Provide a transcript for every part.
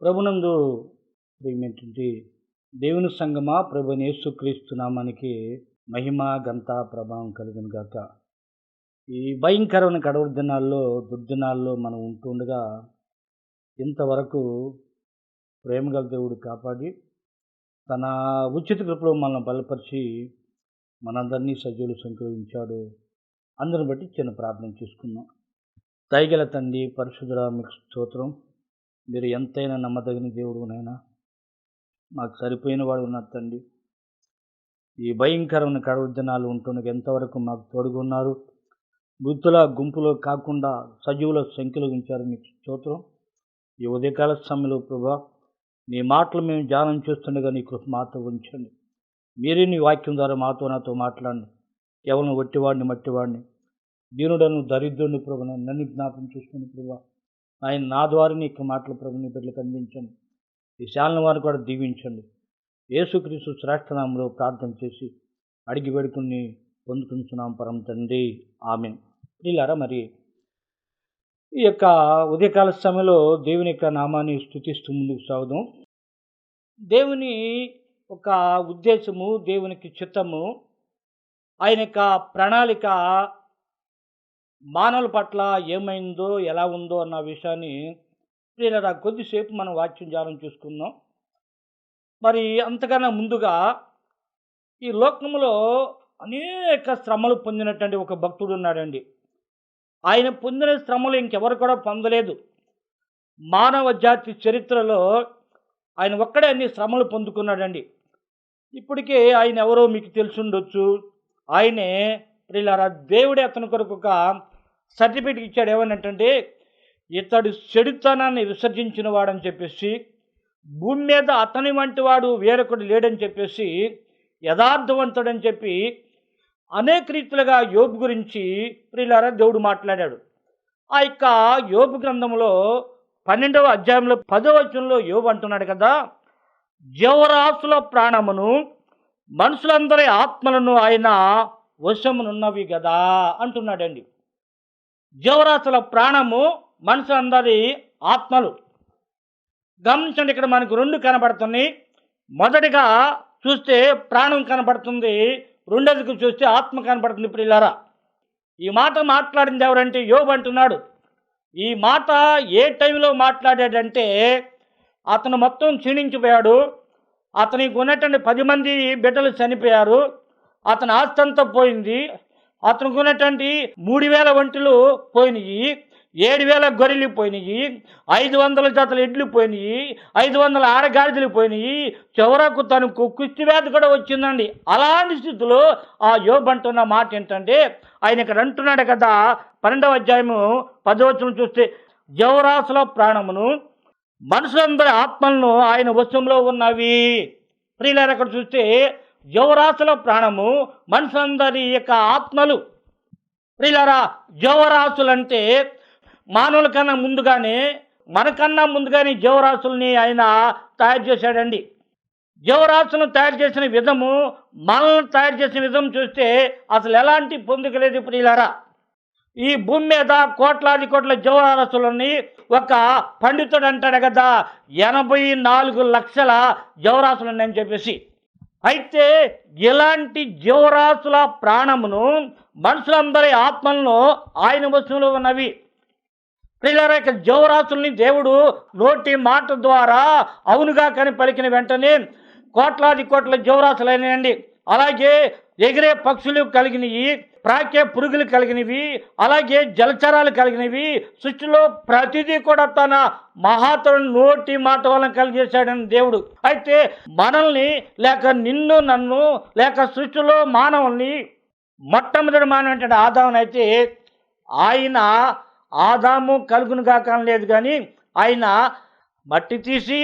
ప్రభునందు ప్రియమైనటువంటి దేవుని సంగమా, ప్రభువైన యేసుక్రీస్తు నామానికి మహిమ ఘనత ప్రభావం కలుగును గాక. ఈ భయంకరమైన కడవరి దినాల్లో, దుర్దినాల్లో మనం ఉంటుండగా ఇంతవరకు ప్రేమగల దేవుడు కాపాడి తన ఉచిత కృపలో మనల్ని బలపరిచి మనందరినీ సజీవులు సంకల్పించాడు. అందరిని బట్టి చిన్న ప్రార్థన చేసుకుందాం. దయగల తండ్రి, పరిశుద్ధుడా, మీకు స్తోత్రం. మీరు ఎంతైనా నమ్మదగిన దేవుడు నాయనా, మాకు సరిపోయిన వాడు ఉన్నారు తండ్రి. ఈ భయంకరమైన కడవరి దినాలు ఉంటుండగా ఎంతవరకు మాకు తోడుగున్నారు. మృతుల గుంపులో కాకుండా సజీవుల సంఖ్యలో ఉంచారు. మీకు స్తోత్రం. ఈ ఉదయకాల సమయంలో ప్రభా, నీ మాటలు మేము ధ్యానం చేస్తుండగా నీ కృప మాతో ఉంచండి. మీరే నీ వాక్యం ద్వారా నాతో మాట్లాడండి. కేవలం వట్టివాడిని, మట్టివాడిని, దీనుడను, దరిద్రుని ప్రభు నన్ను జ్ఞాపకం చేసుకుని ప్రభా, ఆయన నా ద్వారా నీ మాటలు ప్రభు నీ బిడ్డలకు అందించండి. ఈ శాలను వారిని కూడా దీవించండి. యేసుక్రీస్తు శ్రేష్ఠనామంలో ప్రార్థన చేసి అడిగి వేడుకుని పొందుకుంటున్నాం పరమ తండ్రి, ఆమేన్. ప్రియులారా, మరి ఈ యొక్క ఉదయకాల సమయంలో దేవుని యొక్క నామాన్ని స్తుతిస్తూ ముందుకు సాగుదాం. దేవుని ఒక ఉద్దేశము, దేవునికి చిత్తము, ఆయన యొక్క ప్రణాళిక మానవుల పట్ల ఏమైందో, ఎలా ఉందో అన్న విషయాన్ని ప్రియులారా కొద్దిసేపు మనం వాక్యం ధ్యానం చేసుకుందాం. మరి అంతకన్నా ముందుగా ఈ లోకంలో అనేక శ్రమలు పొందినటువంటి ఒక భక్తుడు ఉన్నాడండి. ఆయన పొందిన శ్రమలు ఇంకెవరు కూడా పొందలేదు. మానవ జాతి చరిత్రలో ఆయన ఒక్కడే అన్ని శ్రమలు పొందుకున్నాడండి. ఇప్పటికే ఆయన ఎవరో మీకు తెలుసుండొచ్చు. ఆయనే ప్రియులారా దేవుడే అతని కొరకు ఒక సర్టిఫికేట్ ఇచ్చాడు. ఏమనంటే, ఇతడు చెడుతనాన్ని విసర్జించిన వాడని చెప్పేసి, భూమి మీద అతని వంటి వాడు వేరొకడు లేడని చెప్పేసి, యథార్థవంతుడని చెప్పి అనేక రీతులుగా యోబు గురించి ప్రియులారా దేవుడు మాట్లాడాడు. ఆ యొక్క యోబు గ్రంథంలో 12వ అధ్యాయంలో 10వ వచనంలో యోబు అంటున్నాడు కదా, జీవరాశుల ప్రాణమును మనుషులందరి ఆత్మలను ఆయన వశమునున్నవి కదా అంటున్నాడండి. జీవరాశుల ప్రాణము, మనుషులందరి ఆత్మలు. గమనించండి, ఇక్కడ మనకు రెండు కనబడుతున్నాయి. మొదటిగా చూస్తే ప్రాణం కనబడుతుంది, రెండోదికి చూస్తే ఆత్మ కనబడుతుంది. ప్రియులారా, ఈ మాట మాట్లాడింది ఎవరంటే యోబు అంటున్నాడు. ఈ మాట ఏ టైంలో మాట్లాడాడంటే, అతను మొత్తం క్షీణించిపోయాడు. అతనికి ఉన్నటువంటి 10 మంది బిడ్డలు చనిపోయారు. అతని ఆస్తి అంతా పోయింది. అతనికి ఉన్నటువంటి 3000 ఒంటెలు పోయినాయి, 7000 గొర్రెలు పోయినాయి, 500 జతల ఎడ్లు పోయినాయి, 500 ఆడగాడిదలు పోయినాయి. చివరకు తనకు కుష్టి వ్యాధి కూడా వచ్చిందండి. అలాంటి స్థితిలో ఆ యోబు అంటున్న మాట ఏంటంటే, ఆయన ఇక్కడ అంటున్నాడు కదా, 12వ అధ్యాయము 10వ వచనం చూస్తే, జీవరాశుల ప్రాణమును మనుషులందరి ఆత్మలను ఆయన వశంలో ఉన్నవి. ప్రియులారా, అక్కడ చూస్తే జీవరాశుల ప్రాణము, మనుషులందరి యొక్క ఆత్మలు. ప్రియులారా, జీవరాశులంటే మానవుల కన్నా ముందుగానే, మనకన్నా ముందుగానే జీవరాశుల్ని ఆయన తయారు చేశాడండి. జీవరాశులను తయారు చేసిన విధము, మనల్ని తయారు చేసిన విధం చూస్తే అసలు ఎలాంటి పొందిక లేదు. ప్రియులారా, ఈ భూమి మీద కోట్లాది కోట్ల జీవరాశులని ఒక పండితుడు అంటాడు కదా, 84 లక్షల జీవరాశులు ఉన్నాయని చెప్పేసి. అయితే ఇలాంటి జీవరాశుల ప్రాణమును, మనుషులందరి ఆత్మలను ఆయన వశంలో ఉన్నవి. ప్రియులారా, ఇక జీవరాశుల్ని దేవుడు నోటి మాట ద్వారా అవునుగా కని పలికిన వెంటనే కోట్లాది కోట్ల జీవరాశులైనాయండి. అలాగే ఎగిరే పక్షులు కలిగినవి, ప్రాకే పురుగులు కలిగినవి, అలాగే జలచరాలు కలిగినవి. సృష్టిలో ప్రతిదీ కూడా తన మహాతరుని నోటి మాట వలన కలిగేశాడని దేవుడు. అయితే మనల్ని, లేక నిన్ను, నన్ను, లేక సృష్టిలో మానవుల్ని, మొట్టమొదటి మానవుడు ఆదాముని అయితే ఆయన ఆదాము కలుగునుగా కనలేదు, కానీ ఆయన మట్టి తీసి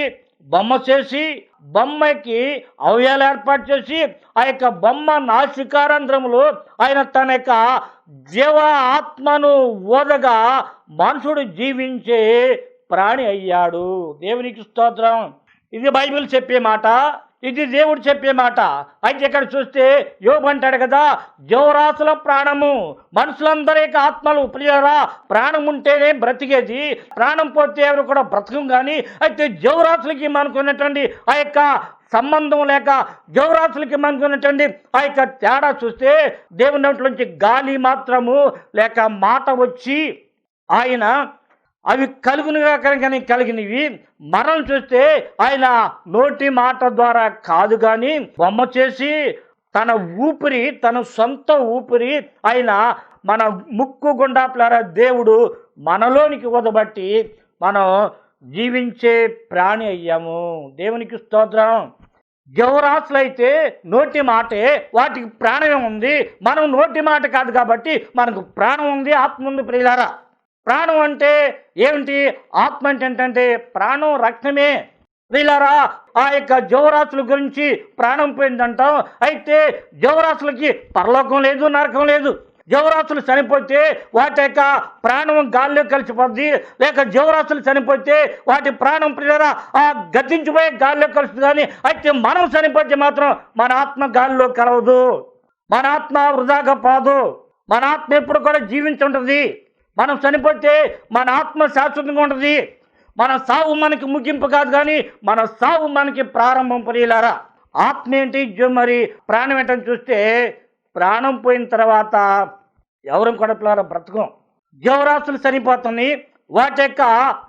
బొమ్మ చేసి, బొమ్మకి అవయాలు ఏర్పాటు చేసి, ఆ యొక్క బొమ్మ నాసికారంధ్రములో ఆయన తన యొక్క జీవ ఆత్మను ఓదగా మనుషుడు జీవించే ప్రాణి అయ్యాడు. దేవునికి స్తోత్రం. ఇది బైబిల్ చెప్పే మాట. ఇది దేవుడు చెప్పే మాట. అయితే ఇక్కడ చూస్తే యోబు అంటాడు కదా, జీవరాశుల ప్రాణము, మనుషులందరి యొక్క ఆత్మలు ప్రియులారా, ప్రాణం ఉంటేనే బ్రతికేది, ప్రాణం పోతే ఎవరు కూడా బ్రతకం. కానీ అయితే జీవరాశులకి మనకున్నటువంటి ఆ యొక్క సంబంధం లేక జీవరాశులకి మనకున్నటువంటి ఆ యొక్క తేడా చూస్తే, దేవుని నోట్లోంచి గాలి మాత్రము లేక మాట వచ్చి ఆయన అవి కలుగునుగా కనుక కలిగినవి. మరణం చూస్తే ఆయన నోటి మాట ద్వారా కాదు కానీ బొమ్మ చేసి తన ఊపిరి, తన సొంత ఊపిరి ఆయన మన ముక్కు గుండా దేవుడు మనలోనికి వదబట్టి మనం జీవించే ప్రాణి అయ్యాము. దేవునికి స్తోత్రం. జీవరాశులు అయితే నోటి మాటే, వాటికి ప్రాణమే ఉంది. మనం నోటి మాట కాదు కాబట్టి మనకు ప్రాణం ఉంది, ఆత్మ ఉంది. ప్రియులారా, ప్రాణం అంటే ఏమిటి? ఆత్మ అంటే ప్రాణం రక్తమే. ప్రియులారా, ఆ యొక్క జీవరాశుల గురించి ప్రాణం పోయిందంటాం. అయితే జీవరాశులకి పరలోకం లేదు, నరకం లేదు. జీవరాశులు చనిపోతే వాటి యొక్క ప్రాణం గాల్లో కలిసిపోద్ది, లేక జీవరాశులు చనిపోతే వాటి ప్రాణం ప్రియులారా ఆ గతించిపోయే గాల్లో కలుస్తుంది. కానీ అయితే మనం చనిపోతే మాత్రం మన ఆత్మ గాల్లో కలవదు, మన ఆత్మ వృధాగా పోదు, మన ఆత్మ ఎప్పుడు కూడా జీవించుంటుంది. మనం చనిపోతే మన ఆత్మ శాశ్వతంగా ఉంటుంది. మన సావు మనకి ముగింపు కాదు, కానీ మన సావు మనకి ప్రారంభం. ప్రియులారా, ఆత్మ ఏంటి మరి ప్రాణం ఏంటని చూస్తే, ప్రాణం పోయిన తర్వాత ఎవరం కూడా పిల్లల బ్రతకం. జీవరాశులు చనిపోతున్నాయి, వాటి యొక్క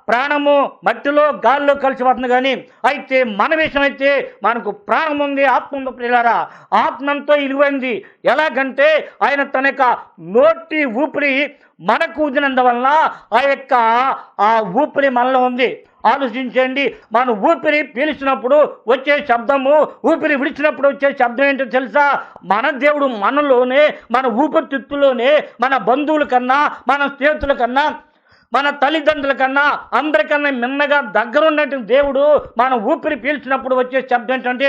ప్రాణము మట్టిలో గాల్లో కలిసిపోతుంది. కానీ అయితే మన విషయం అయితే మనకు ప్రాణం ఉంది, ఆత్మ ఉంది. ప్రియులారా, ఆత్మ ఎంతో విలువైంది. ఎలాగంటే ఆయన తన యొక్క నోటి ఊపిరి మనకు ఊదినందువలన ఆ ఊపిరి మనలో ఉంది. ఆలోచించండి, మన ఊపిరి పీల్చినప్పుడు వచ్చే శబ్దము, ఊపిరి విడిచినప్పుడు వచ్చే శబ్దం ఏంటో తెలుసా? మన దేవుడు మనలోనే, మన ఊపిరితిత్తులోనే, మన బంధువుల కన్నా, మన స్నేహితుల కన్నా, మన తల్లిదండ్రుల కన్నా, అందరికన్నా మిన్నగా దగ్గరున్నట్టు దేవుడు మన ఊపిరి పీల్చినప్పుడు వచ్చే శబ్దం ఏంటంటే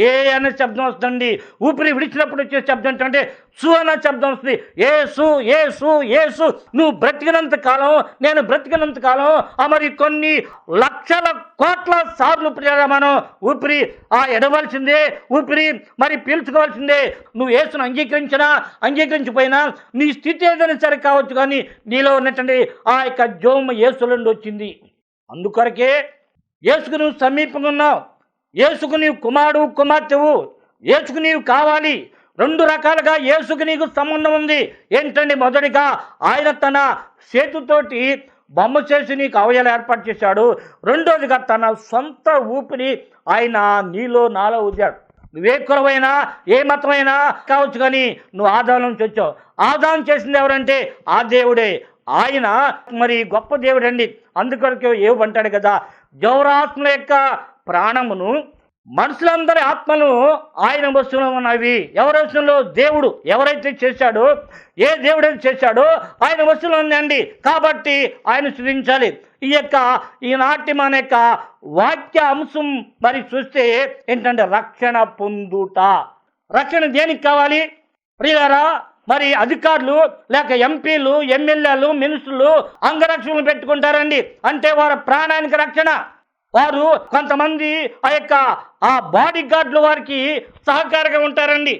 ఏ అనే శబ్దం వస్తుంది. ఊపిరి విడిచినప్పుడు వచ్చే శబ్దం ఏంటంటే సు అనే శబ్దం వస్తుంది. ఏసు ఏసు ఏసు. నువ్వు బ్రతికినంత కాలం, నేను బ్రతికినంత కాలం, మరి కొన్ని లక్షల కోట్ల సార్లు మనం ఊపిరి ఎడవలసిందే, ఊపిరి మరి పీల్చుకోవాల్సిందే. నువ్వు యేసును అంగీకరించిపోయినా నీ స్థితి ఏదైనా సరే కావచ్చు, కానీ నీలో ఉన్నటువంటి ఆ యొక్క జోమ యేసులోండి వచ్చింది. అందుకొరకే యేసుకు నువ్వు సమీపంగా ఉన్నావు, యేసుకు నీవు కుమారుడు కుమార్తెవు, యేసుకు నీవు కావాలి. రెండు రకాలుగా యేసుకు నీకు సంబంధం ఉంది. ఏంటండి? మొదటిగా ఆయన తన చేతితోటి బొమ్మ చేసి నీకు అవయవాలు ఏర్పాటు చేశాడు. రెండోదిగా తన సొంత ఊపిరి ఆయన నీలో నాలో ఊదాడు. నువ్వే కులమైనా ఏ మతమైనా కావచ్చు, కానీ నువ్వు ఆదాం నుంచి వచ్చావు. ఆదాం చేసింది ఎవరంటే ఆ దేవుడే. ఆయన మరి గొప్ప దేవుడు అండి. అందుకొరకు ఏమంటాడు కదా, జీవరాత్మల యొక్క ప్రాణమును, మనుషులందరి ఆత్మలు ఆయన వస్తువులో ఉన్నవి. ఎవరి వస్తువులో? దేవుడు ఎవరైతే చేశాడో, ఏ దేవుడైతే చేశాడో ఆయన వస్తువులో ఉందండి. కాబట్టి ఆయన సృజించాలి. ఈనాటి మన యొక్క వాక్య అంశం మరి చూస్తే ఏంటంటే రక్షణ పొందుట. రక్షణ దేనికి కావాలి ప్రియులారా? మరి అధికారులు లేక ఎంపీలు, ఎమ్మెల్యేలు, మినిస్టర్లు అంగరక్షకులు పెట్టుకుంటారండి. అంటే వారి ప్రాణానికి రక్షణ. వారు కొంతమంది ఆ బాడీ గార్డులు వారికి సహకారంగా ఉంటారండి.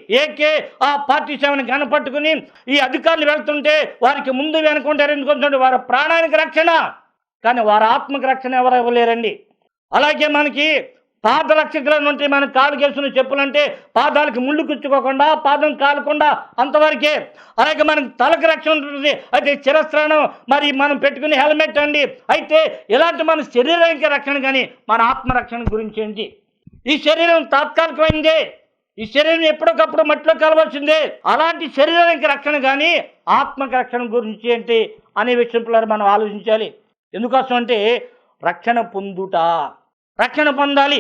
ఆ పార్టీ సేవని కనపట్టుకుని ఈ అధికారులు వెళ్తుంటే వారికి ముందు వెనుకుంటారు. ఎందుకంటే వారి ప్రాణానికి రక్షణ, కానీ వారి ఆత్మకి రక్షణ ఎవరు ఇవ్వలేరండి. అలాగే మనకి పాదరక్షకుల నుండి మన కాలు కేసుకున్న చెప్పులంటే పాదాలకు ముళ్ళు కుచ్చుకోకుండా, పాదం కాలకుండా అంతవరకే. అలాగే మనకు తలకు రక్షణ ఉంటుంది. అయితే శిరస్త్రాణం మరి మనం పెట్టుకునే హెల్మెట్ అండి. అయితే ఇలాంటి మన శరీరానికి రక్షణ, కానీ మన ఆత్మరక్షణ గురించి ఏంటి? ఈ శరీరం తాత్కాలికమైందే, ఈ శరీరం ఎప్పటికప్పుడు మట్టిలో కలవాల్సిందే. అలాంటి శరీరానికి రక్షణ, కానీ ఆత్మకి రక్షణ గురించి ఏంటి అనే విషయంలో మనం ఆలోచించాలి. ఎందుకోసం అంటే రక్షణ పొందుట, రక్షణ పొందాలి.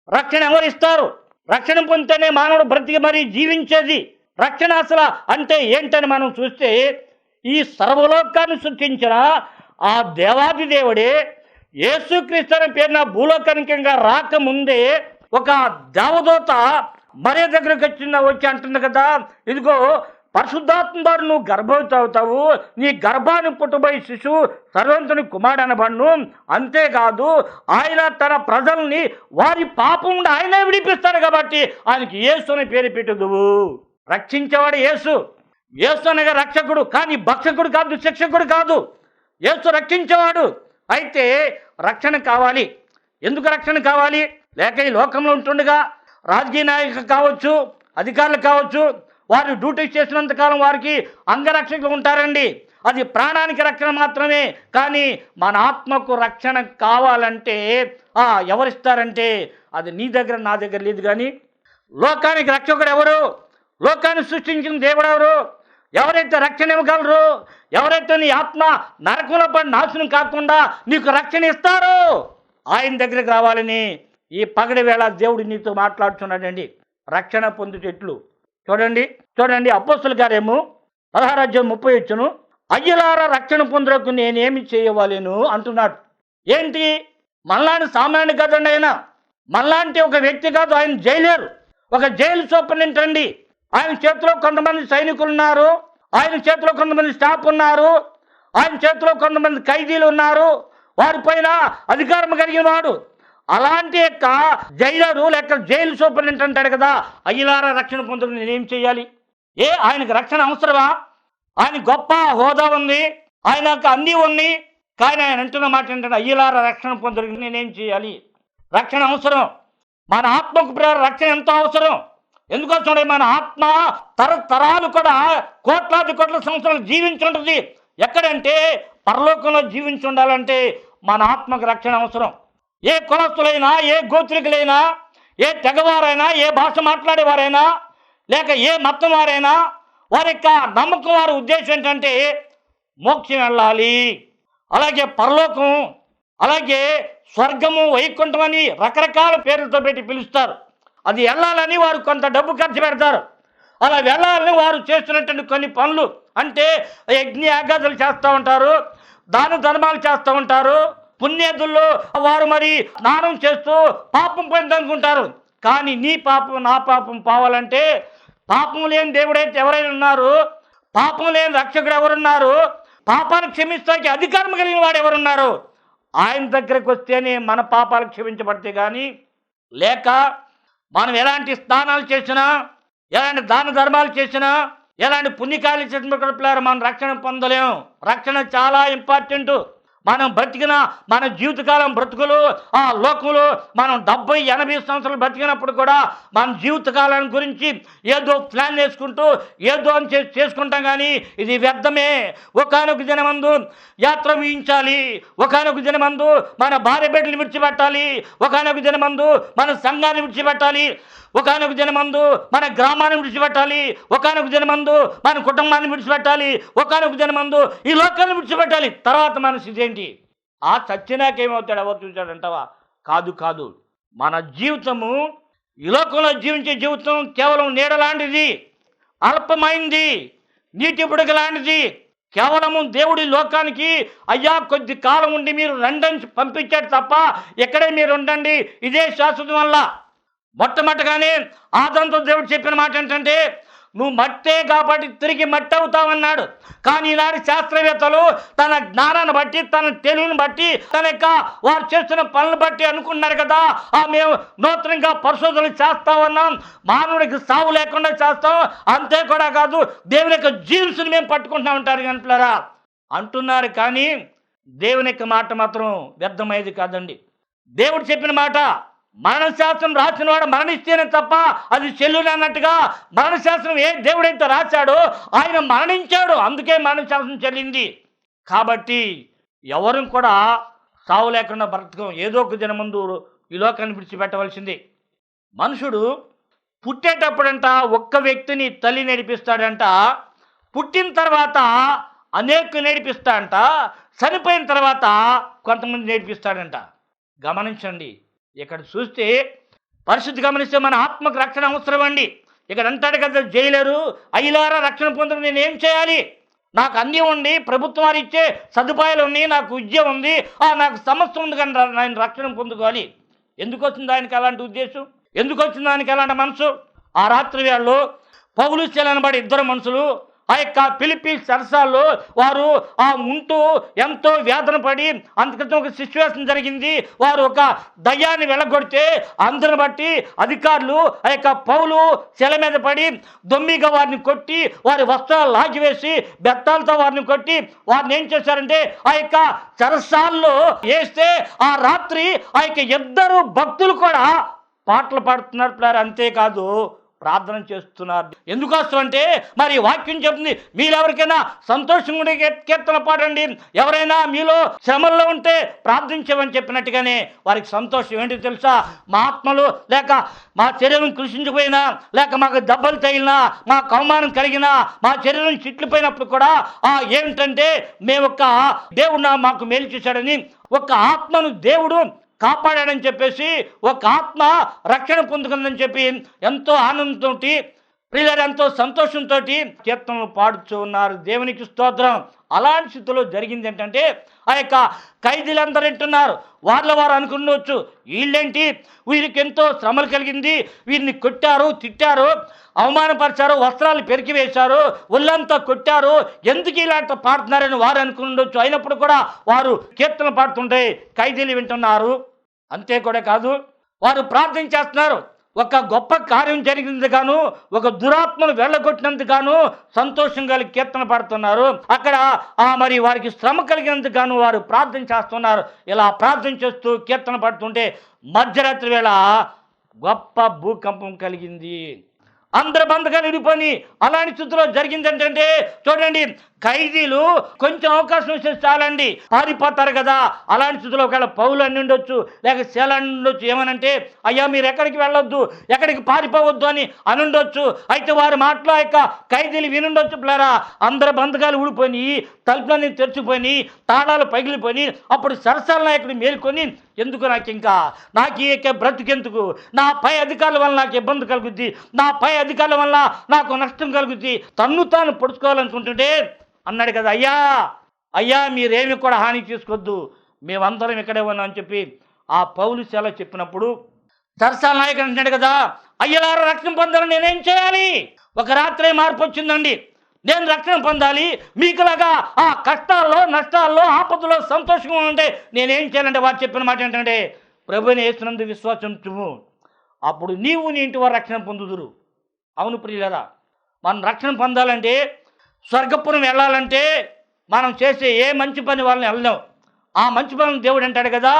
రక్షణ ఎవరు ఇస్తారు? రక్షణ పొందితేనే మానవుడు బ్రతికి మరి జీవించేది. రక్షణ అసలు అంటే ఏంటని మనం చూస్తే, ఈ సర్వలోకాన్ని సృష్టించిన ఆ దేవాది దేవుడే యేసుక్రీస్తు అనే పేరున భూలోకానికంగా రాకముందే ఒక దేవదూత మరియ దగ్గరకు వచ్చి అంటుంది కదా, ఇదిగో పరిశుద్ధాత్మ ద్వారా నువ్వు గర్భవతి అవుతావు. నీ గర్భాన్ని పుట్టబోయే శిశువు సర్వంతుని కుమారుడు అనబడును. అంతేకాదు ఆయన తన ప్రజల్ని వారి పాపం నుండి ఆయనే విడిపిస్తాడు కాబట్టి ఆయనకి యేసు అనే పేరు పెట్టుదువు. రక్షించేవాడు యేసు. యేసు అనగా రక్షకుడు, కానీ భక్షకుడు కాదు, శిక్షకుడు కాదు. యేసు రక్షించేవాడు. అయితే రక్షణ కావాలి. ఎందుకు రక్షణ కావాలి? లేక ఈ లోకంలో ఉంటుండగా రాజకీయ నాయకులు కావచ్చు, అధికారులు కావచ్చు, వారు డ్యూటీ చేసినంతకాలం వారికి అంగరక్షకులు ఉంటారండి. అది ప్రాణానికి రక్షణ మాత్రమే. కానీ మన ఆత్మకు రక్షణ కావాలంటే ఎవరిస్తారంటే అది నీ దగ్గర నా దగ్గర లేదు. కానీ లోకానికి రక్షకుడు ఎవరు? లోకాన్ని సృష్టించిన దేవుడు ఎవరు? ఎవరైతే రక్షణ ఇవ్వగలరు, ఎవరైతే నీ ఆత్మ నరకంలో పడి నాశనం కాకుండా నీకు రక్షణ ఇస్తారో ఆయన దగ్గరికి రావాలని ఈ పగడి వేళ దేవుడు నీతో మాట్లాడుతున్నాడండి. రక్షణ పొందుటెట్లు చూడండి అపోస్తల కార్యము 16:30 అయ్యలారా రక్షణ పొందుటకు నేనేమి చేయవలెను అంటున్నాడు. ఏంటి? మనలాంటి సామాన్యుడు కదండి ఆయన. మనలాంటి ఒక వ్యక్తి కాదు. ఆయన జైలేరు, ఒక జైలు సూపరింటెండెంట్ అండి. ఆయన చేతిలో కొంతమంది సైనికులు ఉన్నారు, ఆయన చేతిలో కొంతమంది స్టాఫ్ ఉన్నారు, ఆయన చేతిలో కొంతమంది ఖైదీలు ఉన్నారు, వారిపైన అధికారం కలిగిన వాడు. అలాంటి యొక్క జైలరు లేక జైలు సూపరింటెండెంట్ అంటాడు కదా, అయ్యలారా రక్షణ పొందుటకు నేనేం చేయాలి? ఆయనకు రక్షణ అవసరమా? ఆయన గొప్ప హోదా ఉంది, ఆయనకు అన్నీ ఉన్నాయి. కానీ ఆయన అంటున్న మాట ఏంటంటే అయ్యలారా రక్షణ పొందుటకు నేనేం చేయాలి? రక్షణ అవసరం. మన ఆత్మకు రక్షణ ఎంతో అవసరం. ఎందుకోసం మన ఆత్మ తరతరాలు కూడా కోట్లాది కోట్ల సంవత్సరాలు జీవించుంటుంది. ఎక్కడంటే పరలోకంలో జీవించి ఉండాలంటే మన ఆత్మకు రక్షణ అవసరం. ఏ కులస్తులైనా, ఏ గోత్రికులైనా, ఏ తెగవారైనా, ఏ భాష మాట్లాడేవారైనా, లేక ఏ మతం వారైనా వారి యొక్క నమ్మకం, వారి ఉద్దేశం ఏంటంటే మోక్షం వెళ్ళాలి, అలాగే పరలోకం, అలాగే స్వర్గము, వైకుంఠం అని రకరకాల పేర్లతో పెట్టి పిలుస్తారు. అది వెళ్ళాలని వారు కొంత డబ్బు ఖర్చు పెడతారు. అలా వెళ్ళాలని వారు చేస్తున్నటువంటి కొన్ని పనులు అంటే యజ్ఞ యాగాదులు చేస్తూ ఉంటారు, దాన ధర్మాలు చేస్తూ ఉంటారు. పుణ్యదుల్లో వారు మరి స్నానం చేస్తూ పాపం పొందనుకుంటారు. కానీ నీ పాపం నా పాపం పోవాలంటే పాపం లేని దేవుడైతే ఎవరైనా ఉన్నారు, పాపం లేని రక్షకుడు ఎవరున్నారు, పాపాలు క్షమిస్తానికి అధికారం కలిగిన వాడు ఎవరున్నారు? ఆయన దగ్గరకు వస్తేనే మన పాపాలు క్షమించబడితే కానీ, లేక మనం ఎలాంటి స్నానాలు చేసినా, ఎలాంటి దాన ధర్మాలు చేసినా, ఎలాంటి పుణ్యకాలు చేసిన మనం రక్షణ పొందలేము. రక్షణ చాలా ఇంపార్టెంట్. మనం బ్రతికిన మన జీవితకాలం బ్రతుకులు ఆ లోకంలో మనం 70-80 సంవత్సరాలు బ్రతికినప్పుడు కూడా మన జీవితకాలం గురించి ఏదో ప్లాన్ చేసుకుంటూ ఏదో అని చేసుకుంటాం. కానీ ఇది వ్యర్థమే. ఒకానొక దినమందు యాత్ర ముగించాలి, ఒకానొక దినమందు మన భార్య బిడ్డలు విడిచిపెట్టాలి, ఒకానొక దినమందు మన సంఘాన్ని విడిచిపెట్టాలి, ఒకానొక దినమందు మన గ్రామాన్ని విడిచిపెట్టాలి, ఒకానొక దినమందు మన కుటుంబాన్ని విడిచిపెట్టాలి, ఒకానొక దినమందు ఈ లోకాన్ని విడిచిపెట్టాలి. తర్వాత మన స్థితి ఏంటి? ఆ చచ్చినాకేమవుతాడు? ఎవరు చూశాడంటావా? కాదు. మన జీవితము ఈ లోకంలో జీవించే జీవితం కేవలం నీడలాంటిది, అల్పమైంది, నీటి బుడగ లాంటిది. కేవలము దేవుడి లోకానికి అయ్యా కొద్ది కాలం ఉండి మీరు రండి పంపించాడు తప్ప ఎక్కడే మీరు ఉండండి, ఇదే శాశ్వతం వల్ల. మొట్టమొదటిగానే ఆదంతో దేవుడు చెప్పిన మాట ఏంటంటే నువ్వు మట్టే కాబట్టి తిరిగి మట్టి అవుతావన్నాడు. కానీ ఈనాడు శాస్త్రవేత్తలు తన జ్ఞానాన్ని బట్టి, తన తెలివిని బట్టి, తన యొక్క వారు చేస్తున్న పనులు బట్టి అనుకున్నారు కదా మేము నూతనంగా పరిశోధనలు చేస్తామన్నాం, మానవుడికి సావు లేకుండా చేస్తాం, అంతే కూడా కాదు దేవుని యొక్క జీన్స్ని మేము పట్టుకుంటా ఉంటారు గంటలరా అంటున్నారు. కానీ దేవుని యొక్క మాట మాత్రం వ్యర్థమయ్యేది కాదండి. దేవుడు చెప్పిన మాట మరణశాస్త్రం రాసిన వాడు మరణిస్తేనే తప్ప అది చెల్లుని అన్నట్టుగా మరణశాస్త్రం ఏ దేవుడైతే రాశాడో ఆయన మరణించాడు, అందుకే మరణశాస్త్రం చెల్లింది. కాబట్టి ఎవరు కూడా సావు లేకుండా బ్రతకం, ఏదో ఒక దినమందు ఈ లోకాన్ని విడిచిపెట్టవలసింది. మనుషుడు పుట్టేటప్పుడంట ఒక్క వ్యక్తిని తల్లి నేర్పిస్తాడంట, పుట్టిన తర్వాత అనేక నేర్పిస్తాడంట, చనిపోయిన తర్వాత కొంతమంది నేర్పిస్తాడంట. గమనించండి, ఇక్కడ చూస్తే పరిశుద్ధి గమనిస్తే మన ఆత్మకు రక్షణ అవసరం అండి. ఇక్కడ అంటాడు కదా జైలరు అయ్యలారా రక్షణ పొందడం నేనేం చేయాలి? నాకు అన్నీ ఉంది, ప్రభుత్వం వారు ఇచ్చే సదుపాయాలు ఉన్నాయి, నాకు ఉద్యోగం ఉంది, నాకు సమస్య ఉంది, కానీ ఆయన రక్షణ పొందుకోవాలి. ఎందుకు వచ్చింది ఆయనకి అలాంటి ఉద్దేశం? ఎందుకు వచ్చింది ఆయనకి అలాంటి మనసు? ఆ రాత్రి వేళలో పౌలు శీలనబడి ఇద్దరు మనుషులు ఆ యొక్క ఫిలిప్పీ సరసాల్లో వారు ఉంటూ ఎంతో వేదన పడి అంతక్రితం ఒక సిచ్యువేషన్ జరిగింది. వారు ఒక దయ్యాన్ని వెళ్ళగొడితే అందరిని బట్టి అధికారులు ఆ యొక్క పౌలు శిల మీద పడి దొమ్మిగా వారిని కొట్టి వారి వస్త్రాలు లాగివేసి బెత్తాలతో వారిని కొట్టి వారిని ఏం చేశారంటే ఆ యొక్క సరసాల్లో వేస్తే ఆ రాత్రి ఆ యొక్క ఇద్దరు భక్తులు కూడా పాటలు పాడుతున్నారు. అంతేకాదు ప్రార్థన చేస్తున్నారు. ఎందుకోసం అంటే మరి వాక్యం చెప్తుంది, మీరెవరికైనా సంతోషంగా ఉండే కీర్తన పాడండి, ఎవరైనా మీలో శ్రమల్లో ఉంటే ప్రార్థించమని చెప్పినట్టుగానే వారికి సంతోషం ఏంటి తెలుసా? మా ఆత్మలు లేక మా శరీరం కృషించిపోయినా, లేక మాకు దెబ్బలు తగిలినా, మాకు అవమానం కలిగినా, మా శరీరం చిట్లిపోయినప్పుడు కూడా ఏమిటంటే మేము దేవుడు మాకు మేలు చేశాడని ఒక ఆత్మను దేవుడు కాపాడాడని చెప్పేసి ఒక ఆత్మ రక్షణ పొందుకుందని చెప్పి ఎంతో ఆనందంతో ప్రియులారా ఎంతో సంతోషంతో కీర్తనలు పాడుతూ ఉన్నారు. దేవునికి స్తోత్రం. అలాంటి స్థితిలో జరిగింది ఏంటంటే ఆ యొక్క ఖైదీలందరూ వింటున్నారు. వారు అనుకున్నవచ్చు, వీళ్ళేంటి వీరికి ఎంతో శ్రమలు కలిగింది, వీరిని కొట్టారు, తిట్టారు, అవమానపరిచారు, వస్త్రాలు పెరికివేశారు, ఒళ్ళంతా కొట్టారు, ఎందుకు ఇలాంటి పాడుతున్నారని వారు అనుకుండొచ్చు. అయినప్పుడు కూడా వారు కీర్తనలు పాడుతుంటే ఖైదీలు వింటున్నారు. అంతే కూడా కాదు, వారు ప్రార్థన చేస్తున్నారు. ఒక గొప్ప కార్యం జరిగినందుకు గాను, ఒక దురాత్మను వెళ్ళగొట్టినందుకు గాను సంతోషంగా కీర్తన పాడుతున్నారు. అక్కడ మరి వారికి శ్రమ కలిగినందుకు గాను వారు ప్రార్థన చేస్తున్నారు. ఇలా ప్రార్థన చేస్తూ కీర్తన పాడుతుంటే మధ్యరాత్రి వేళ గొప్ప భూకంపం కలిగింది. అందరు బంధకాలు విడిపోయి అలాంటి స్థితిలో జరిగింది ఏంటంటే చూడండి, ఖైదీలు కొంచెం అవకాశం ఇస్తే చాలండి పారిపోతారు కదా. అలాంటి స్థితిలో ఒకవేళ పౌలు అని ఉండొచ్చు, లేక శీల అని ఉండొచ్చు. ఏమనంటే అయ్యా మీరు ఎక్కడికి వెళ్ళొద్దు, ఎక్కడికి పారిపోవద్దు అని అనుండొచ్చు. అయితే వారి మాటలో యొక్క ఖైదీలు వినుండొచ్చు. పిల్లరా, అందరు బంధకాలు ఊడిపోయి, తలుపులన్నీ తెరిచిపోయి, తాళాలు పగిలిపోయి, అప్పుడు సరసాల నాయకుడు మేల్కొని ఎందుకు నాకు ఈ యొక్క బ్రతుకెందుకు, నా పై అధికారుల వల్ల నాకు ఇబ్బంది కలుగుద్ది, నా పై అధికారుల వల్ల నాకు నష్టం కలుగుద్ది, తన్ను తాను పొడుచుకోవాలనుకుంటుంటే అన్నాడు కదా, అయ్యా మీరేమి కూడా హాని చేసుకోవద్దు, మేమందరం ఇక్కడే ఉన్నాం అని చెప్పి ఆ పౌలు శీల చెప్పినప్పుడు సరసాల నాయకుడు అంటున్నాడు కదా, అయ్యలారా రక్షణ పొందాలని నేనేం చేయాలి? ఒక రాత్రే మార్పు వచ్చిందండి, నేను రక్షణ పొందాలి, మీకులాగా ఆ కష్టాల్లో, నష్టాల్లో, ఆపదలో సంతోషంగా ఉంటే నేనేం చేయాలంటే వారు చెప్పిన మాట ఏంటంటే ప్రభువుని యేసునందు విశ్వాసించుము, అప్పుడు నీవు నీ ఇంటి వారు రక్షణ పొందుదురు. అవును ప్రియులారా, మనం రక్షణ పొందాలంటే, స్వర్గపురం వెళ్ళాలంటే మనం చేసే ఏ మంచి పని వాళ్ళని వెళ్ళలేం. ఆ మంచి పనులు దేవుడు అంటాడు కదా,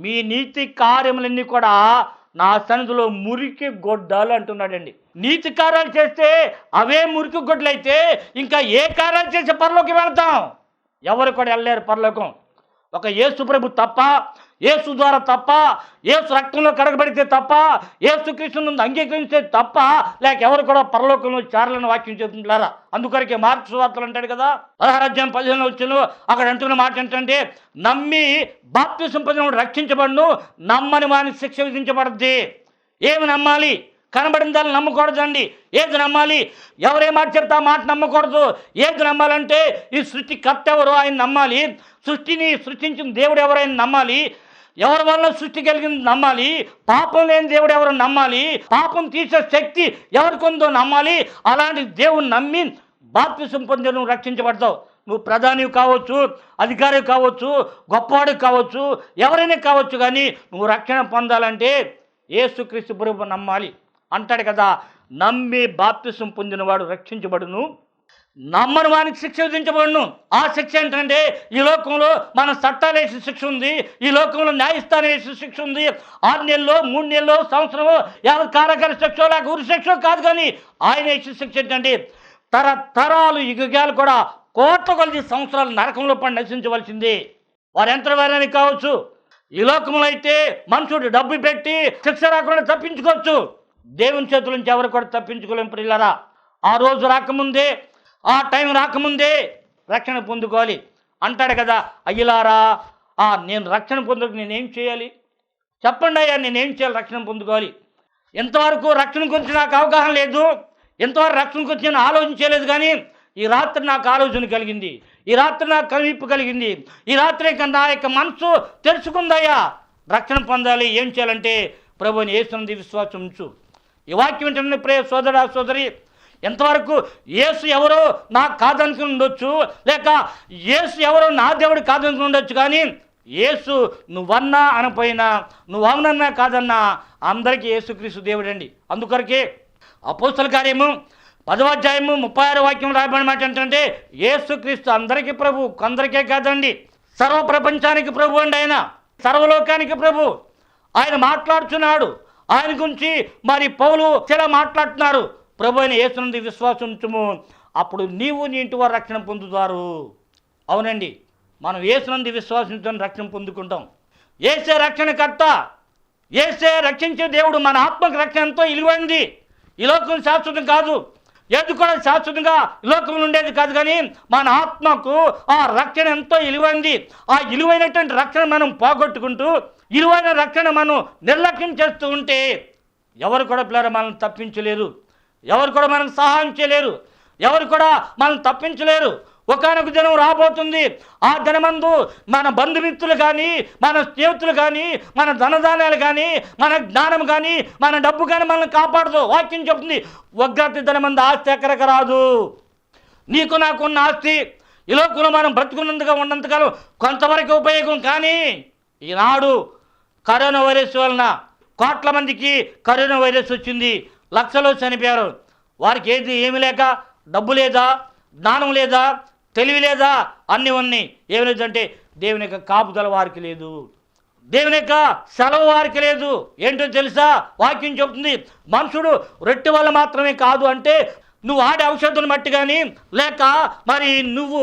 మీ నీతి కార్యములన్నీ కూడా నా సన్నిధిలో మురికి గొడ్డాలు అంటున్నాడండి. నీతి కార్యాలు చేస్తే అవే మురికి గొడ్డలు అయితే ఇంకా ఏ కార్యాలు చేసే పరలోకి వెళ్తాం? ఎవరు కూడా వెళ్ళలేరు పరలోకం. ఒక యేసు ప్రభు తప్ప, యేసు ద్వారా తప్ప, యేసు రక్తంలో కడగబడితే తప్ప, యేసు క్రీస్తును అంగీకరిస్తే తప్ప లేక ఎవరు కూడా పరలోకంలో చేరాలని వాక్యం చెబుతుంటారా. అందుకొరకే మార్క్స్ వార్తలు అంటాడు కదా 16:15 వచ్చిన అక్కడ అంటున్న మాట ఏంటంటే, నమ్మి బాప్తిసం పొందినవాడు రక్షించబడును, నమ్మని వానికి శిక్ష విధించబడుద్ది. ఏమి నమ్మాలి? కనబడిన దాన్ని నమ్మకూడదండి. ఏది నమ్మాలి? ఎవరే మాట చెప్తే ఆ మాట నమ్మకూడదు. ఏది నమ్మాలంటే ఈ సృష్టికర్త ఎవరు ఆయన నమ్మాలి, సృష్టిని సృష్టించిన దేవుడు ఎవరు ఆయన నమ్మాలి, ఎవరి వల్ల సృష్టి కలిగింది నమ్మాలి, పాపం లేని దేవుడు ఎవరు నమ్మాలి, పాపం తీసే శక్తి ఎవరికి ఉందో నమ్మాలి. అలాంటి దేవుని నమ్మి బాప్తిసం పొంది నువ్వు రక్షించబడతావు. నువ్వు ప్రధానివి కావచ్చు, అధికారి కావచ్చు, గొప్పవాడు కావచ్చు, ఎవరైనా కావచ్చు, కానీ నువ్వు రక్షణ పొందాలంటే యేసుక్రీస్తు ప్రభువు నమ్మాలి అంటాడు కదా. నమ్మి బాప్తిసం పొందినవాడు రక్షించబడును, నమ్మని వానికి శిక్ష విధించబడును. ఆ శిక్ష ఏంటంటే ఈ లోకంలో మన చట్టాలు వేసే శిక్ష ఉంది, ఈ లోకంలో న్యాయస్థానం వేసే శిక్ష ఉంది. 6 నెలలు, 3 నెలలు, సంవత్సరము, కారాగార శిక్ష లేక ఉరి శిక్ష కాదు, కానీ ఆయన వేసే శిక్ష ఏంటంటే తరతరాలు యుగాలు కూడా కోట్ల కొలది సంవత్సరాలు నరకంలో పడి నశించవలసింది. వారు ఎంత వారని కావచ్చు. ఈ లోకంలో అయితే మనుషుడు డబ్బు పెట్టి శిక్ష రాకుండా తప్పించుకోవచ్చు, దేవుని చేతుల నుంచి ఎవరు కూడా తప్పించుకోలేం ప్రియులారా. ఆ రోజు రాకముందే, ఆ టైం రాకముందే రక్షణ పొందుకోవాలి అంటాడు కదా. అయ్యలారా, నేను రక్షణ పొందుకు నేనేం చేయాలి చెప్పండి అయ్యా, నేనేం చేయాలి రక్షణ పొందుకోవాలి? ఎంతవరకు రక్షణ గురించి నాకు అవగాహన లేదు, ఎంతవరకు రక్షణ గురించి నేను ఆలోచించలేదు, కానీ ఈ రాత్రి నాకు ఆలోచన కలిగింది, ఈ రాత్రి నాకు కనువిప్పు కలిగింది, ఈ రాత్రి నా యొక్క మనసు తెలుసుకుందయ్యా. రక్షణ పొందాలి, ఏం చేయాలంటే ప్రభువుని యేసునందు విశ్వాసం ఉంచు. ఈ వాక్యం ఏంటంటే ప్రియ సోదరా సోదరి, ఎంతవరకు యేసు ఎవరో నాకు కాదనుకుని ఉండొచ్చు, లేక యేసు ఎవరో నా దేవుడు కాదనుకుని ఉండొచ్చు, కానీ యేసు నువ్వన్నా అనపోయినా, నువ్వవునన్నా కాదన్నా అందరికీ యేసుక్రీస్తు దేవుడండి. అందుకొరకే అపోస్తల కార్యము 10వ అధ్యాయము 36వ వాక్యం రాయబడిన మాట ఏంటంటే, యేసుక్రీస్తు అందరికీ ప్రభు, కొందరికే కాదండి, సర్వ ప్రపంచానికి ప్రభు అండి. ఆయన సర్వలోకానికి ప్రభు. ఆయన మాట్లాడుతున్నాడు. ఆయన గురించి మరి పౌలు చాలా మాట్లాడుతున్నారు. ప్రభు అయిన యేసునందు విశ్వాసం ఉంచుము, అప్పుడు నీవు నీ ఇంటి వారు రక్షణ పొందుతారు. అవునండి, మనం యేసునందు విశ్వాసించుకొని రక్షణ పొందుకుంటాం. యేసే రక్షణకర్త, యేసే రక్షించే దేవుడు. మన ఆత్మకు రక్షణ ఎంతో విలువైంది. ఈ లోకం శాశ్వతం కాదు, ఏది కూడా శాశ్వతంగా ఈ లోకంలో ఉండేది కాదు, కానీ మన ఆత్మకు ఆ రక్షణ ఎంతో విలువైంది. ఆ విలువైనటువంటి రక్షణ మనం పోగొట్టుకుంటూ, విలువైన రక్షణ మనం నిర్లక్ష్యం చేస్తూ ఉంటే ఎవరు కూడా పిల్లలు మనం తప్పించలేరు, ఎవరు కూడా మనకు సహాయం చేయలేరు, ఎవరు కూడా మనం తప్పించలేరు. ఒకానొక దినం రాబోతుంది. ఆ దినమందు మన బంధుమిత్రులు కానీ, మన స్నేహితులు కానీ, మన ధనధాన్యాలు కానీ, మన జ్ఞానం కానీ, మన డబ్బు కానీ మనల్ని కాపాడదు. వాక్యం చెప్తుంది, ఉగ్రత దినమందు ఆస్తి ఎక్కడికి రాదు. నీకు నాకున్న ఆస్తి ఈ లోకంలో మనం బ్రతుకున్నందుగా ఉన్నంతకాలం కొంతవరకు ఉపయోగం, కానీ ఈనాడు కరోనా వైరస్ వలన కోట్ల మందికి కరోనా వైరస్ వచ్చింది, లక్షలు చనిపోయారు. వారికి ఏమి లేక, డబ్బు లేదా, జ్ఞానం లేదా, తెలివి లేదా, అన్నీ ఉన్నాయి. ఏమి లేదంటే దేవుని యొక్క కాపుదల వారికి లేదు, దేవుని యొక్క సెలవు వారికి లేదు. ఏంటో తెలుసా, వాక్యం చెప్తుంది, మనుషుడు రొట్టె వల్ల మాత్రమే కాదు అంటే, నువ్వు ఆడే ఔషధులను బట్టి కానీ, లేక మరి నువ్వు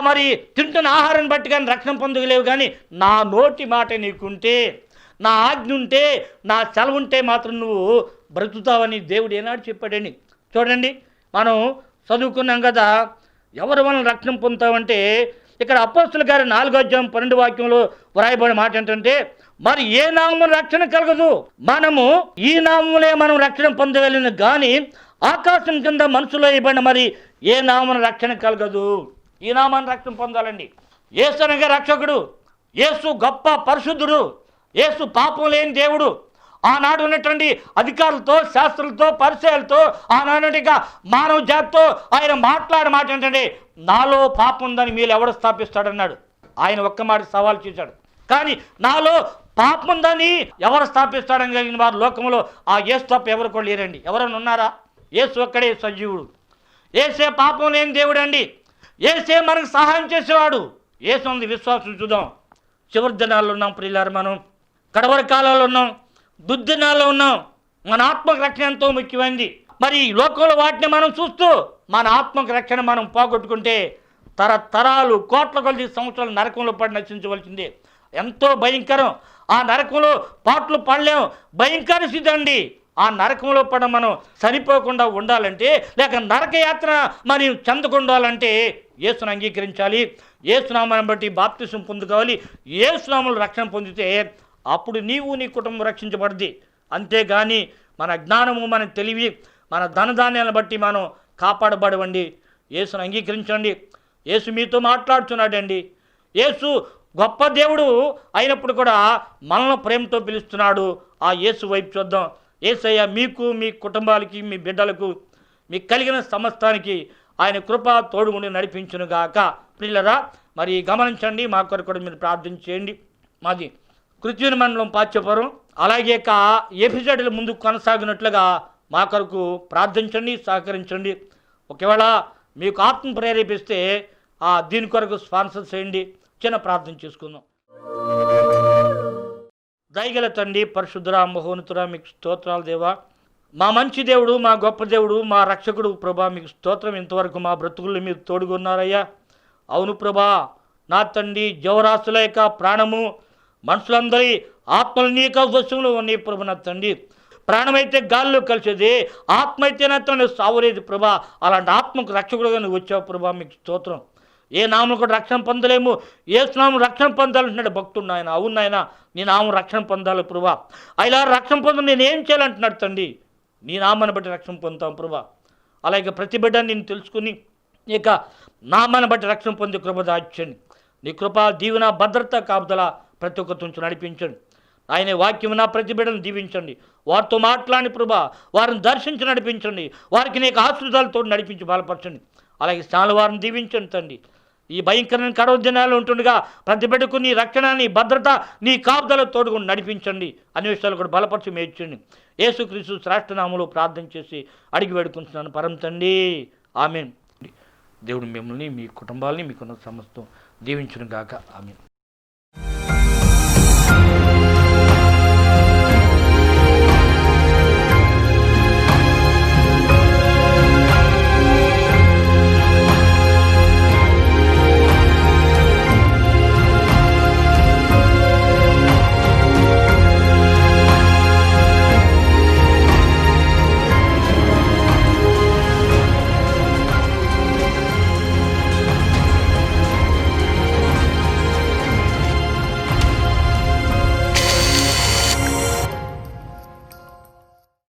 మరి తింటున్న ఆహారాన్ని బట్టి కానీ రక్షణ పొందగలేవు, కానీ నా నోటి మాట నీకుంటే, నా ఆజ్ఞ ఉంటే, నా సెలవు ఉంటే మాత్రం నువ్వు బ్రతుకుతావని దేవుడు ఏనాడు చెప్పాడని. చూడండి, మనం చదువుకున్నాం కదా, ఎవరు మనం రక్షణ పొందుతామంటే, ఇక్కడ అపోస్తలుల గారి 4వ అధ్యాయం 12వ వాక్యంలో వ్రాయబడిన మాట ఏంటంటే, మరి ఏ నామము రక్షణ కలగదు, మనము ఈ నామములే మనం రక్షణ పొందగలిగిన, కానీ ఆకాశం కింద మనసులో ఇవ్వబడిన మరి ఏ నామమున రక్షణ కలగదు. ఈ నామాన్ని రక్షణ పొందాలండి. యేసు అనగా రక్షకుడు, యేసు గొప్ప పరిశుద్ధుడు, యేసు పాపం లేని దేవుడు. ఆనాడు ఉన్నటువంటి అధికారులతో, శాస్త్రులతో, పరిచయాలతో, ఆనాటిగా మానవ జాతితో ఆయన మాట్లాడే మాట ఏంటంటే, నాలో పాపం ఉందని మీరు ఎవడు స్థాపిస్తాడన్నాడు. ఆయన ఒక్క మాట సవాల్ చేశాడు. కానీ నాలో పాపం ఉందని ఎవరు స్థాపిస్తాడని కలిగిన వారు లోకంలో ఆ యేసు తప్ప ఎవరు కూడా లేరండి. ఎవరైనా ఉన్నారా? యేసు ఒక్కడే సజీవుడు. యేసే పాపం లేని దేవుడు అండి. యేసే మనకు సహాయం చేసేవాడు. యేసు ఉంది విశ్వాసం. చూద్దాం, చివరి దినాల్లో ఉన్నాం ప్రియులారా, మనం కడవరి కాలంలో ఉన్నాం, దుర్దినాల్లో ఉన్నాం. మన ఆత్మకు రక్షణ ఎంతో ముఖ్యమైనది. మరి ఈ లోకంలో వాటిని మనం చూస్తూ మన ఆత్మకు రక్షణ మనం పోగొట్టుకుంటే తరతరాలు, కోట్ల కొద్ది సంవత్సరాలు నరకంలో పడి నశించవలసిందే. ఎంతో భయంకరం. ఆ నరకంలో పాటలు పడలేం, భయంకర స్థితి అండి. ఆ నరకంలో పడ మనం చనిపోకుండా ఉండాలంటే, లేక నరక యాత్ర మరి చెందకుండా ఉండాలంటే యేసును అంగీకరించాలి, యేసునామాన్ని బట్టి బాప్తిసం పొందుకోవాలి. యేసునామములో రక్షణ పొందితే అప్పుడు నీవు నీ కుటుంబం రక్షించబడింది. అంతేగాని మన జ్ఞానము, మన తెలివి, మన ధనధాన్యాలను బట్టి మనం కాపాడబడవండి. యేసును అంగీకరించండి. యేసు మీతో మాట్లాడుతున్నాడండి. యేసు గొప్ప దేవుడు అయినప్పుడు కూడా మనల్ని ప్రేమతో పిలుస్తున్నాడు. ఆ యేసు వైపు చూద్దాం. యేసయ్య మీకు, మీ కుటుంబాలకి, మీ బిడ్డలకు, మీకు కలిగిన సమస్తానికి ఆయన కృప తోడుగుండి నడిపించునుగాక. ప్రియులరా, మరి గమనించండి, మా కొరకు కూడా మీరు ప్రార్థన చేయండి. మాది కృత్యుని మండలం పాచ్యపురం. అలాగే ఎపిసోడ్ల ముందు కొనసాగినట్లుగా మా కొరకు ప్రార్థించండి, సహకరించండి. ఒకవేళ మీకు ఆత్మ ప్రేరేపిస్తే దీని కొరకు స్పాన్సర్ చేయండి. చిన్న ప్రార్థన చేసుకుందాం. దయగల తండ్రి, పరిశుద్ధురా, మహోన్నతురా, మీకు స్తోత్రాలు దేవా. మా మంచి దేవుడు, మా గొప్ప దేవుడు, మా రక్షకుడు ప్రభా, మీకు స్తోత్రం. ఇంతవరకు మా బ్రతుకుల్లో మీరు తోడుగున్నారయ్యా. అవును ప్రభా, నా తండ్రి, జీవరాశుల యొక్క ప్రాణము, మనుషులందరి ఆత్మలు నీ యొక్క వశంలో ఉన్నాయి ప్రభు. నా తండ్రి, ప్రాణమైతే గాల్లో కలిసేది, ఆత్మ అయితే నా తండ్రి సావలేదు ప్రభా. అలాంటి ఆత్మకు రక్షకుడుగా నువ్వు వచ్చావు ప్రభా, మీకు స్తోత్రం. ఏ నామం కూడా రక్షణ పొందలేము, ఏ నామం రక్షణ పొందాలంటున్నాడు భక్తుడు. ఆయన అవును ఆయన, నీ నామం రక్షణ పొందాలి ప్రభా. ఇలా రక్షణ పొంద నేను ఏం చేయాలంటున్నాడు తండ్రి. నీ నామాన్ని బట్టి రక్షణ పొందుతాం ప్రభా. అలాగే ప్రతి బిడ్డని నేను తెలుసుకుని ఇక నామాన్ని బట్టి రక్షణ పొంది కృప దాచండి. నీ కృప, దీవెన, భద్రత, కాపుదల ప్రతి ఒక్కరి నుంచి నడిపించండి. ఆయన వాక్యం నా ప్రతి బిడ్డను దీవించండి. వారితో మాట్లాడి ప్రభా, వారిని దర్శించి నడిపించండి. వారికి నీకు ఆశీర్వాదాలతో నడిపించి బలపరచండి. అలాగే స్నాన వారిని దీవించండి తండ్రి. ఈ భయంకరమైన కడవ దినాలు ఉంటుండగా ప్రతి బిడ్డకు నీ రక్షణ, నీ భద్రత, నీ కాపుదల తోడుగా నడిపించండి. అన్ని విషయాలు కూడా బలపరిచి మేర్చండి. యేసుక్రీస్తు శ్రేష్ఠ నామములో ప్రార్థన చేసి అడిగి వేడుకుంటున్నాను పరమ తండ్రి, ఆమేన్. దేవుడు మిమ్మల్ని, మీ కుటుంబాలని, మీకున్న సమస్తం దీవించును గాక. ఆమేన్.